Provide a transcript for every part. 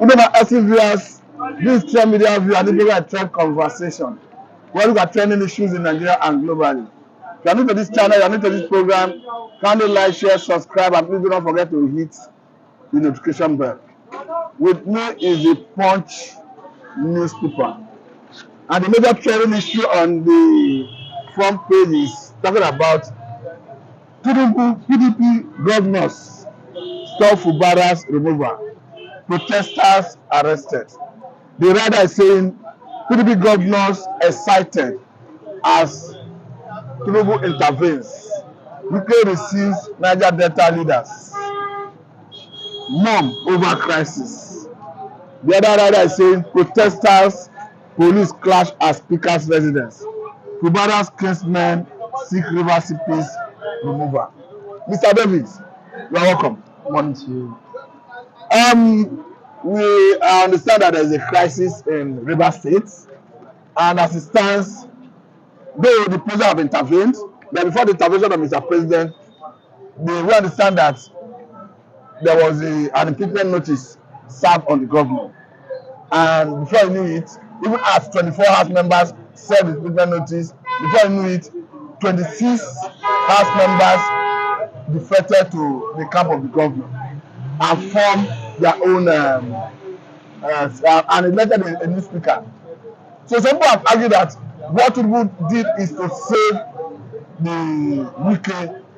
You know, my SC viewers, this trend media view and this is trend conversation. We look at trending issues in Nigeria and globally. If you are new to this channel, you are new to this program, kindly like, share, subscribe, and please do not forget to hit the notification bell. With me is the Punch newspaper. And the major trending issue on the front page is talking about PDP governors stop Fubara's removal. Protesters arrested. The rider is saying PDP governors excited as Tinubu intervenes. UK receives Niger Delta leaders. Mom over crisis. The other rider is saying protesters, police clash at speaker's residence. Fubara's kinsmen seek river CP's removal. Mr. Davis, you are welcome. Morning to you. We understand that there is a crisis in River State, and as it stands, though the president have intervened, but before the intervention of Mr. President, we understand that there was an impeachment notice served on the governor, and before you knew it, even as 24 House members served the impeachment notice, before you knew it, 26 House members defected to the camp of the governor and formed their own and elected a new speaker. So some people have argued that what Tinubu did is to save the UK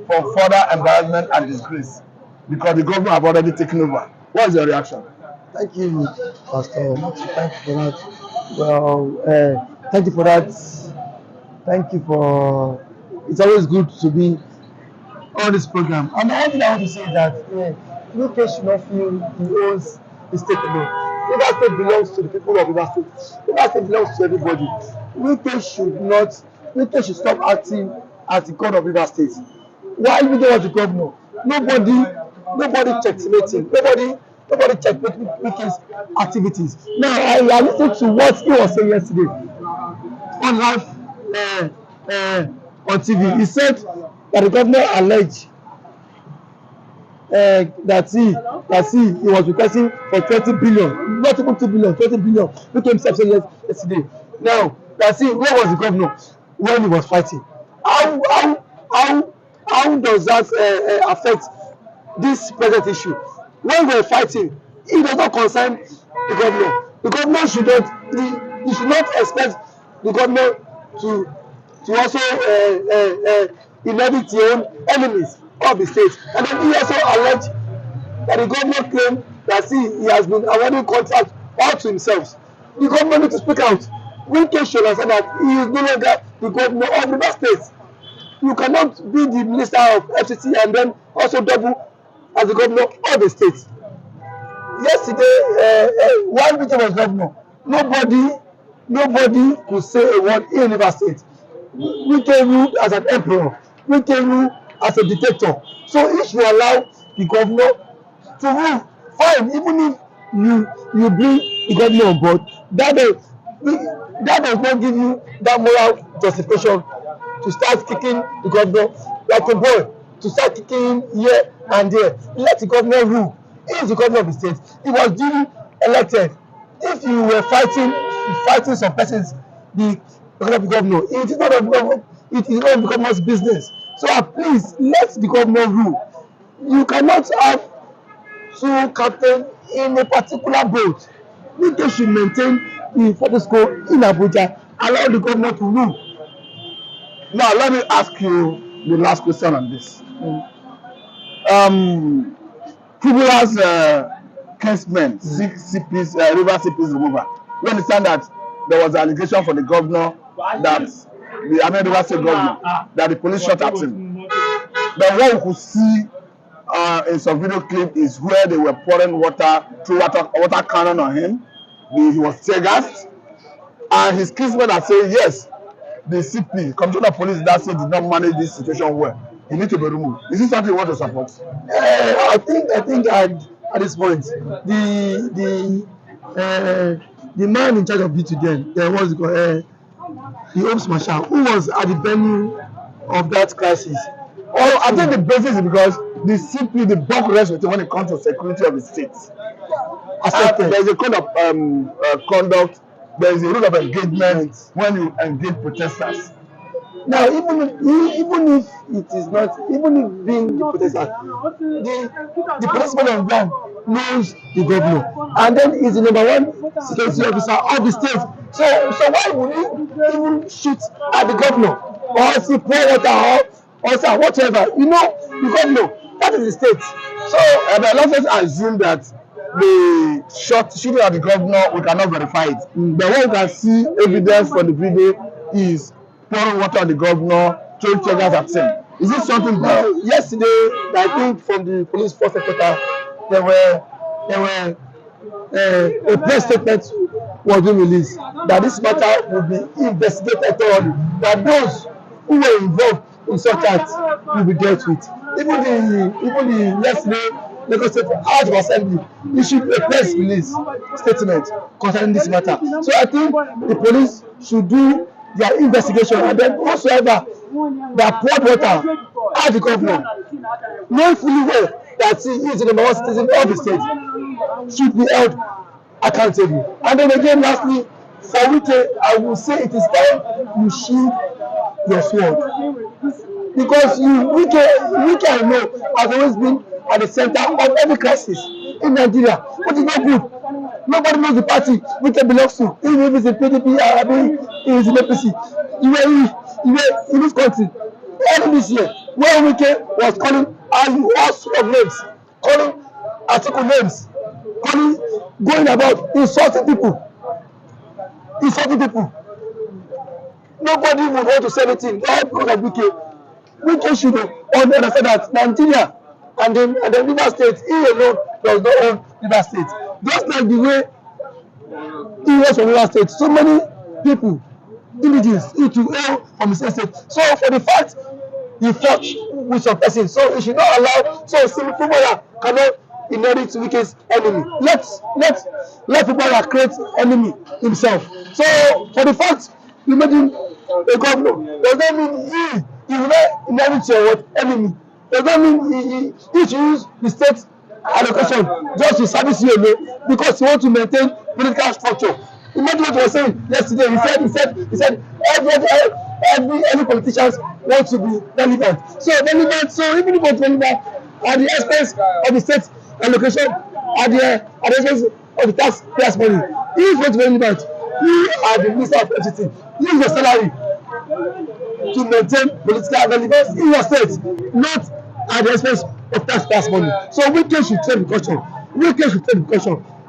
from further embarrassment and disgrace because the government have already taken over. What is your reaction? Thank you, Pastor. Thank you for that. Well, thank you for that. Thank you for. It's always good to be on this program. And the only thing I want to say is that UK should not feel he owns the state alone. River State belongs to the people of River State. River State belongs to everybody. UK should stop acting as the god of River State. Why we don't want the governor? Nobody checkmating. Nobody checkmate Wike's activities. Now I listened to what he was saying yesterday on live on TV. He said that the governor alleged that he was requesting for 20 billion, not even 2 billion, 20 billion. Look himself saying yesterday. Now, where was the governor when he was fighting? How does that affect this present issue? When we're fighting, it does not concern the governor. The governor should not, he should not expect the governor to also inherit their own enemies of the state. And then he also alleged that the governor claimed that he has been awarding contracts all to himself. The governor needs to speak out. Wike should understand that he is no longer the governor of River State. You cannot be the minister of FCT and then also double as the governor of the state. Yesterday, while Wike was governor, nobody could say a word in River State. Wike ruled as an emperor. Wike ruled as a dictator. So if you allow the governor to rule, fine. Even if you bring the governor on board, that does not give you that moral justification to start kicking the governor like a boy, to start kicking him here and there. Let the governor rule. He is the governor of the state. He was duly elected. If you were fighting some persons, the governor, it is not the governor's business. So please let the governor rule. You cannot have two captains in a particular boat. Wike should maintain the status quo in Abuja. Allow the governor to rule. Now let me ask you the last question on this. Fubara's kinsmen seek CP's river CP's removal. We understand that there was an allegation from the governor that the River State governor that the police shot at him. But what we could see in some video clip is where they were pouring water cannon on him. He was tear gassed, and his kinsmen are saying yes, the CP, Commissioner of Police, that state did not manage this situation well. He needs to be removed. Is this something you want to support? I think at this point, the man in charge of B2 then was the Ops Marshal, who was at the venue of that crisis. Oh, I think the basis is because the CP, the bulk rests with him when it comes to security of the state. accepted. There's a code of conduct. There's a rule of engagement when you engage protesters. Now, even if it is not, even if being the protester, the policeman on ground knows the governor, and then he's the #1 security officer of the state. So why would he even shoot at the governor or see pour water or say whatever? You know, the governor, that is the state. So let's just assume that the shooting at the governor, we cannot verify it. But what we can see evidence for the video is pouring water on the governor, throwing tear gas at him. Is this something Now, bad? yesterday, I think from the police force headquarters, there were a press statement was being released that this matter will be investigated thoroughly. That those who were involved in such acts will be dealt with. Even the yesterday Lagos State House of Assembly issued a press release statement concerning this matter. So I think the police should do their investigation, and then whosoever that poured water at the governor, knowing fully well that he is the #1 citizen of the state, should be held accountable. And then again, lastly, for Wike, I will say it is time you shield your sword, because Wike I know has always been at the center of every crisis in Nigeria, which is not good. Nobody knows the party Wike belongs to, even if it's in PDP or if it's in APC. You were in this country early this year when Wike was calling all sort of names, calling article names, going about insulting people. Nobody would want to say anything all because of Wike. Wike should understand that Nigeria and the Rivers State, he alone does not own Rivers State. Just like the way he was from Rivers State, so many people, indigenous, he to hail from the same state. So for the fact he fought with some person, so he should not allow, so Fubara cannot inherit Wike's enemy. Let Fubara create enemy himself. So for the fact you made him a governor, does that mean he will not inherit your enemy? Does that mean he should use the state allocation just to service you alone because he want to maintain political structure? Imagine what he was saying yesterday. He said every politicians want to be relevant. So even if it's relevant at the expense of the state allocation, at the expense of the taxpayers' money, he is going to be relevant. You are the minister of everything. Use your salary to maintain political relevance in your state, not at the expense of taxpayers' money. So Wike should take precaution.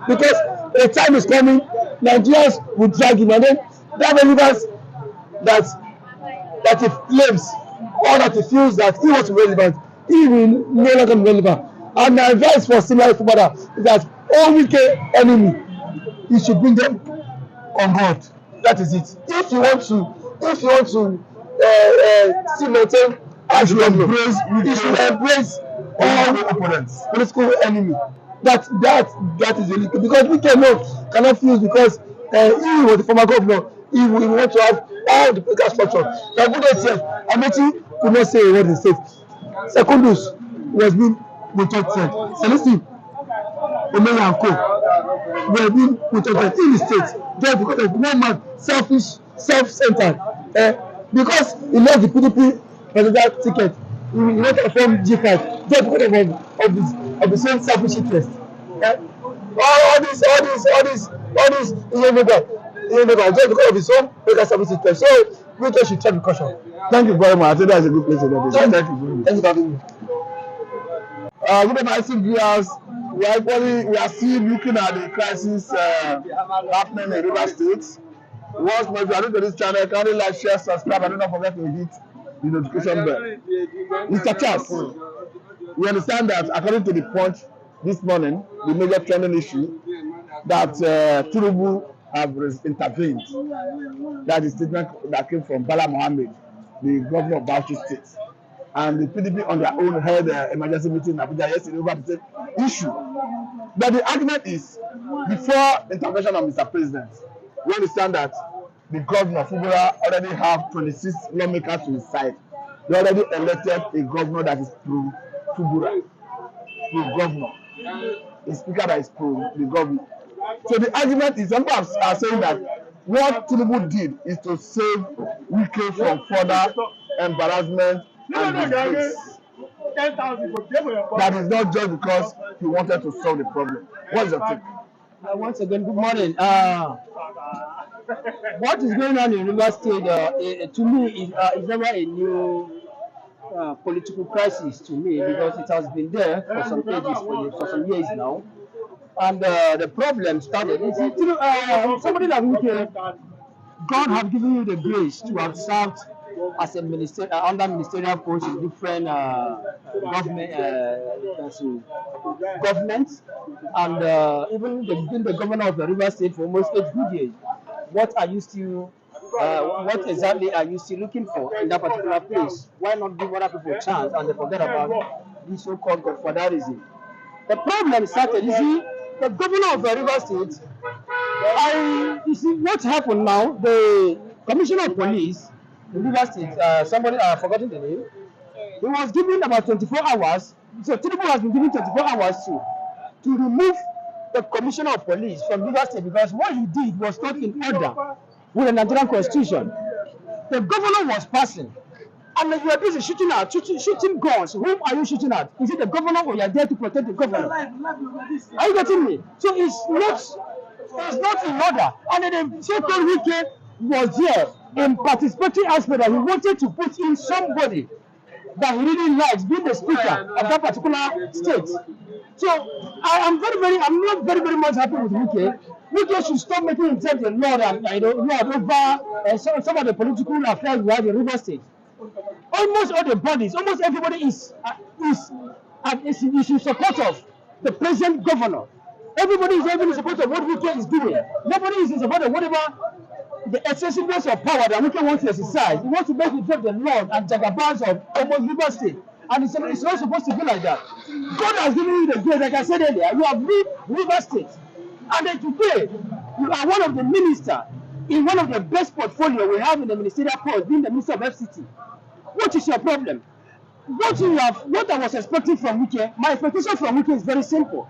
Because a time is coming, Nigerians will drag him, and then that relevance that he claims or that he feels that he wants to be relevant, he will no longer be relevant. And my advice for similar Fubara is that all Wike enemy, he should bring them on board. That is it. If you want to still maintain as you embrace, you should embrace all opponents, political enemy. That is really good, because Wike cannot fuse, because he was the former governor. He want to have all the political structure. The good itself, Amechi could not say a word in the state. Secondus was being protected. Celestine Omeya and Co were being protected in the state just because of one man, selfish, self-centered. Because he lost the PDP presidential ticket, he went to form G5 just because of the same selfish interest. All this just because of his own political selfish interest. So we just should take precaution. Thank you very much. I think that's a good place to end this. Thank you very much. Thank you for having me. Good evening, viewers. We are still looking at the crisis happening in Rivers State. Once more, if you are new to this channel, kindly like, share, subscribe, and don't forget to hit the notification bell. Mr. Charles, we understand that according to the Punch this morning, the major trending issue, that Tinubu have intervened. That is statement that came from Bala Mohammed, the governor of Bauchi State. And the PDP on their own held emergency meeting in Abuja yesterday over the same issue. But the argument is, before intervention of Mr. President, we understand that the governor, Fubara, already have 26 lawmakers to his side. They already elected a governor that is pro-Fubara, pro-governor. a speaker that is pro the government. So the argument is, some people are saying that what Tinubu did is to save Wike from further embarrassment and disgrace. That is not just because he wanted to solve the problem. What is your take? Once again, good morning. What is going on in River State, to me, is never a new political crisis to me, because it has been there for some ages, for some years now. And the problem started. Somebody like Wike, God have given you the grace to have served as a minister under ministerial post in different governments, and even being the governor of the River State for almost 8 good years. What are you still? What exactly are you still looking for in that particular place? Why not give other people a chance and they forget about this so-called godfatherism? The problem started. You see, the governor of the River State. You see what happened now. The commissioner of police in River State, somebody I have forgotten the name. He was given about 24 hours. So Tinubu has been given 24 hours to remove the commissioner of police from River State, because what he did was not in order with the Nigerian constitution. The governor was passing, and you are busy shooting guns. Whom are you shooting at? Is it the governor, or you are there to protect the governor? Are you getting me? So it's not in order. And then the so-called Wike was there in participating aspect that he wanted to put in somebody that he really likes being the speaker of that particular state. So I'm not very much happy with Wike. Wike should stop making himself the Lord and Lord over some of the political affairs we have in River State. Almost all the bodies, almost everybody is in support of the present governor. Everybody is even in support of what Wike is doing. Nobody is in support of whatever the excessiveness of power that Wike wants to exercise. He wants to make himself the Lord and Jagabans of almost River State. And it's not supposed to be like that. God has given you the grace, like I said earlier. You have lived River State. And then today, you are one of the ministers in one of the best portfolio we have in the ministerial post, being the Minister of FCT. What is your problem? What I was expecting from Wike, my expectation from Wike is very simple.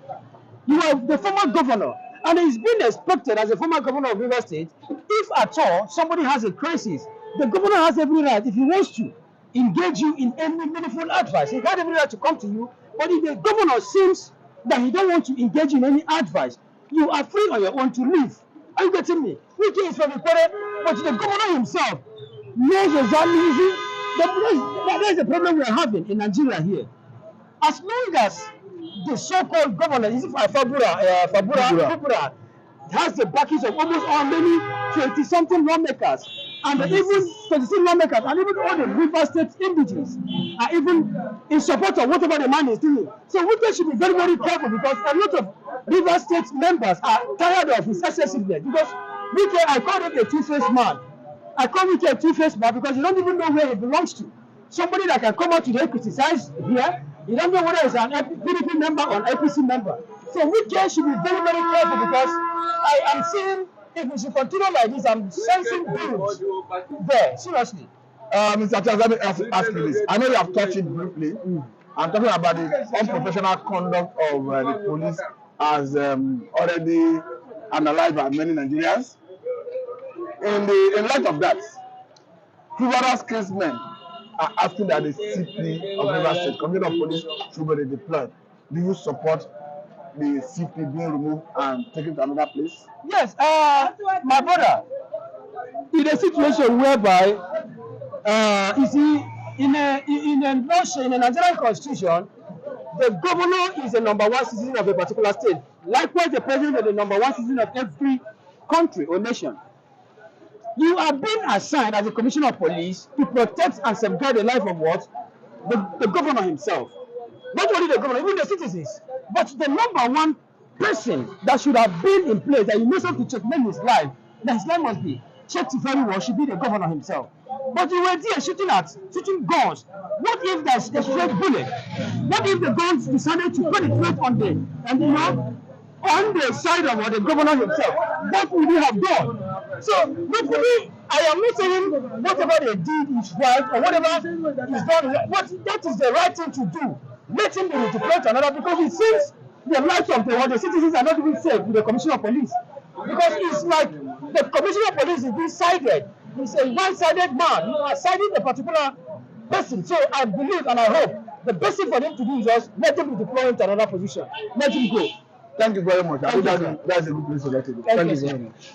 You are the former governor, and it's been expected as a former governor of River State, if at all somebody has a crisis, the governor has every right, if he wants to, engage you in any meaningful advice. He has every right to come to you, but if the governor seems that he don't want to engage in any advice, you are free on your own to leave. Are you getting me? Wike is from the quarter, but the governor himself knows exactly. That is the problem we are having in Nigeria here. As long as the so-called governor, is it Fubara, has the backings of almost how many 20-something lawmakers, and even 26 lawmakers, and even all the River State indigenous are even in support of whatever the man is doing. So we should be very careful, because a lot of River State members are tired of his excessiveness. Because I call him a two-faced man. I call Wike a two-faced man because you don't even know where he belongs to. Somebody that can come out today criticize here, you don't know whether it's an PDP member or an APC member. So Wike should be very careful, because I am seeing, if we should continue like this, I'm sensing doom there, seriously. Mr. Charles, let me ask you this. I know you have touched it briefly. I'm talking about the unprofessional conduct of the police, as already analyzed by many Nigerians. In light of that, Fubara's kinsmen are asking that the CP of River State, Commissioner of Police, should be deployed. Do you support the CP being removed and taken to another place? Yes, my brother, in a situation whereby, you see, in a Nigerian constitution, the governor is the number one citizen of a particular state. Likewise, the president is the number one citizen of every country or nation. You are being assigned as a commissioner of police to protect and safeguard the life of what? The governor himself. Not only the governor, even the citizens. But the number one person that should have been in place, that you must have to checkmate his life, that his life must be checked very well, should be the governor himself. But you were there shooting guns. What if there's a straight bullet? What if the guns decided to penetrate on the side of the governor himself? What would he have done? So, literally, I am not saying whatever they did is right or whatever is done, but that is the right thing to do. Let him be deployed to another, because it seems the lives of the citizens are not even safe with the commissioner of police, because it's like the commissioner of police is being sided. He's a one-sided man. You are siding a particular person. So I believe and I hope the best thing for him to do is just let him be deployed to another position. Let him go. Thank you very much. I think Thank you, sir. that's a good place to let it go. Thank you, Thank you sir. very much.